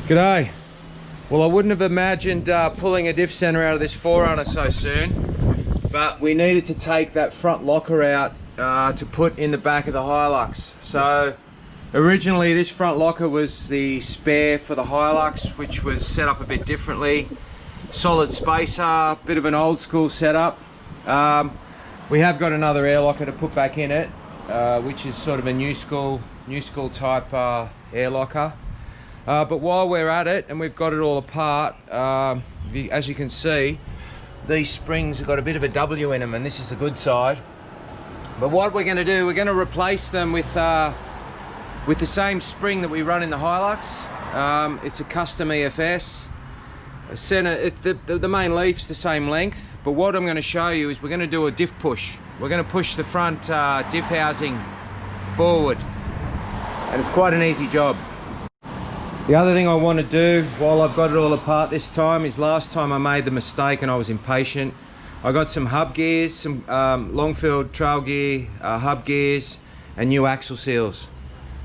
G'day. Well, I wouldn't have imagined pulling a diff center out of this 4runner so soon, but we needed to take that front locker out to put in the back of the Hilux. So originally this front locker was the spare for the Hilux, which was set up a bit differently. Solid spacer, bit of an old school setup. We have got another air locker to put back in it, which is sort of a new school type air locker. But while we're at it and we've got it all apart, as you can see, these springs have got a bit of a W in them, and this is the good side. But what we're going to do, we're going to replace them with the same spring that we run in the Hilux. It's a custom EFS. The main leaf's the same length, but what I'm going to show you is we're going to do a diff push. We're going to push the front diff housing forward, and it's quite an easy job. The other thing I want to do while I've got it all apart this time is, last time I made the mistake and I was impatient. I got some hub gears, some long-field trail gear, hub gears, and new axle seals.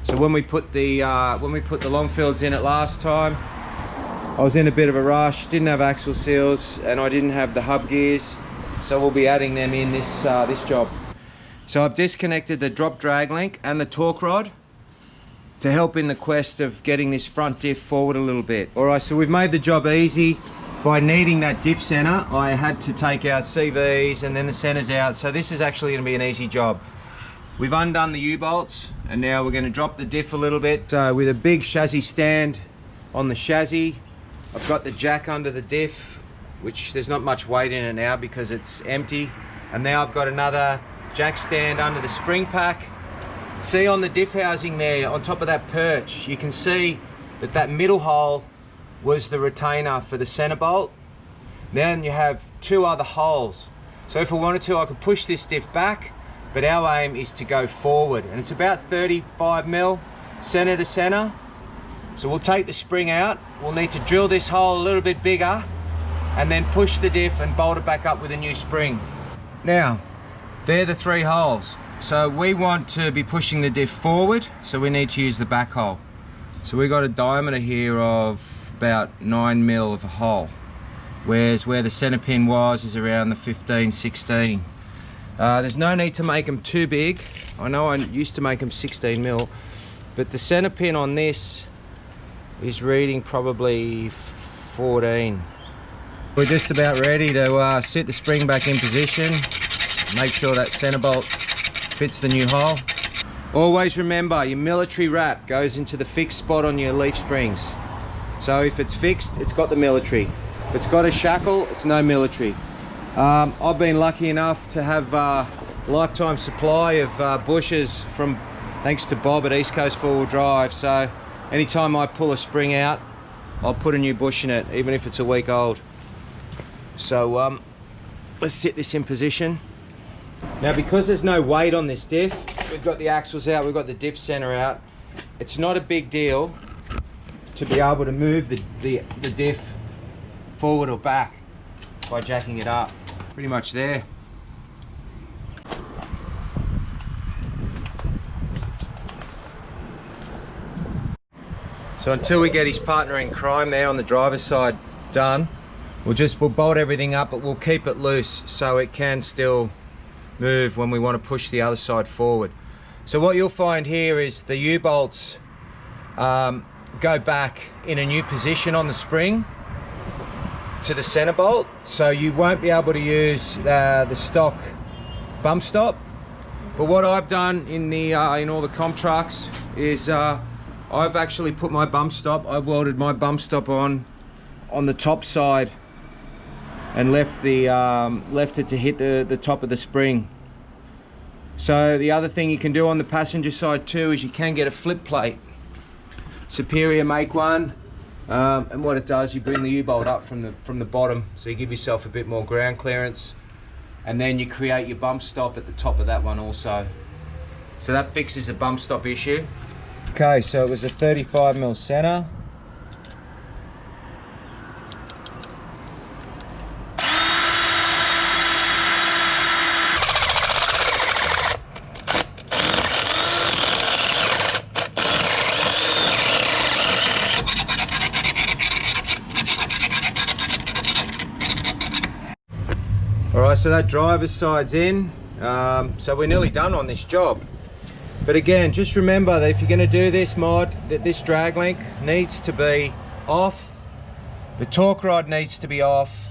So when we put the long-fields in it last time, I was in a bit of a rush, didn't have axle seals, and I didn't have the hub gears. So we'll be adding them in this job. So I've disconnected the drop drag link and the torque rod to help in the quest of getting this front diff forward a little bit. All right, so we've made the job easy. By needing that diff center, I had to take out CVs and then the centers out. So this is actually gonna be an easy job. We've undone the U-bolts, and now we're gonna drop the diff a little bit. With a big chassis stand on the chassis, I've got the jack under the diff, which there's not much weight in it now because it's empty. And now I've got another jack stand under the spring pack. See on the diff housing there, on top of that perch, you can see that that middle hole was the retainer for the center bolt. Then you have two other holes. So if I wanted to, I could push this diff back, but our aim is to go forward. And it's about 35 mil center to center. So we'll take the spring out. We'll need to drill this hole a little bit bigger and then push the diff and bolt it back up with a new spring. Now, they're the three holes. So we want to be pushing the diff forward, so we need to use the back hole. So we got a diameter here of about 9 mil of a hole, whereas where the center pin was is around the 15, 16. There's no need to make them too big. I know I used to make them 16 mil, but the center pin on this is reading probably 14. We're just about ready to sit the spring back in position, make sure that center bolt fits the new hole. Always remember, your military wrap goes into the fixed spot on your leaf springs. So if it's fixed, it's got the military. If it's got a shackle, it's no military. I've been lucky enough to have a lifetime supply of bushes thanks to Bob at East Coast 4-wheel drive. So anytime I pull a spring out, I'll put a new bush in it, even if it's a week old. So let's sit this in position. Now, because there's no weight on this diff, we've got the axles out, we've got the diff center out. It's not a big deal to be able to move the diff forward or back by jacking it up. Pretty much there. So until we get his partner in crime there on the driver's side done, we'll bolt everything up, but we'll keep it loose so it can still move when we want to push the other side forward. So what you'll find here is the U-bolts go back in a new position on the spring to the center bolt, so you won't be able to use the stock bump stop. But what I've done in all the comp trucks is I've actually put my bump stop, I've welded my bump stop on the top side and left it to hit the top of the spring. So the other thing you can do on the passenger side too is you can get a flip plate. Superior make one, and what it does, you bring the U-bolt up from the bottom, so you give yourself a bit more ground clearance, and then you create your bump stop at the top of that one also. So that fixes the bump stop issue. Okay, so it was a 35 mil center. so that driver's side's in. So we're nearly done on this job. But again, just remember that if you're going to do this mod, that this drag link needs to be off, the torque rod needs to be off.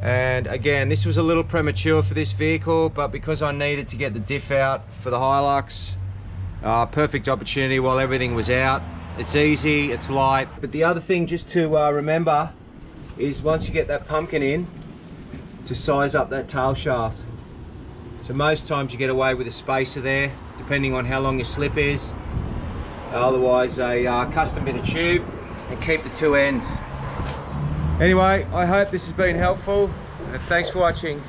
And again, this was a little premature for this vehicle, but because I needed to get the diff out for the Hilux, perfect opportunity while everything was out. It's easy, it's light. But the other thing just to remember is once you get that pumpkin in, to size up that tail shaft. So most times you get away with a spacer there, depending on how long your slip is. Otherwise a custom bit of tube, and keep the two ends. Anyway, I hope this has been helpful, and thanks for watching.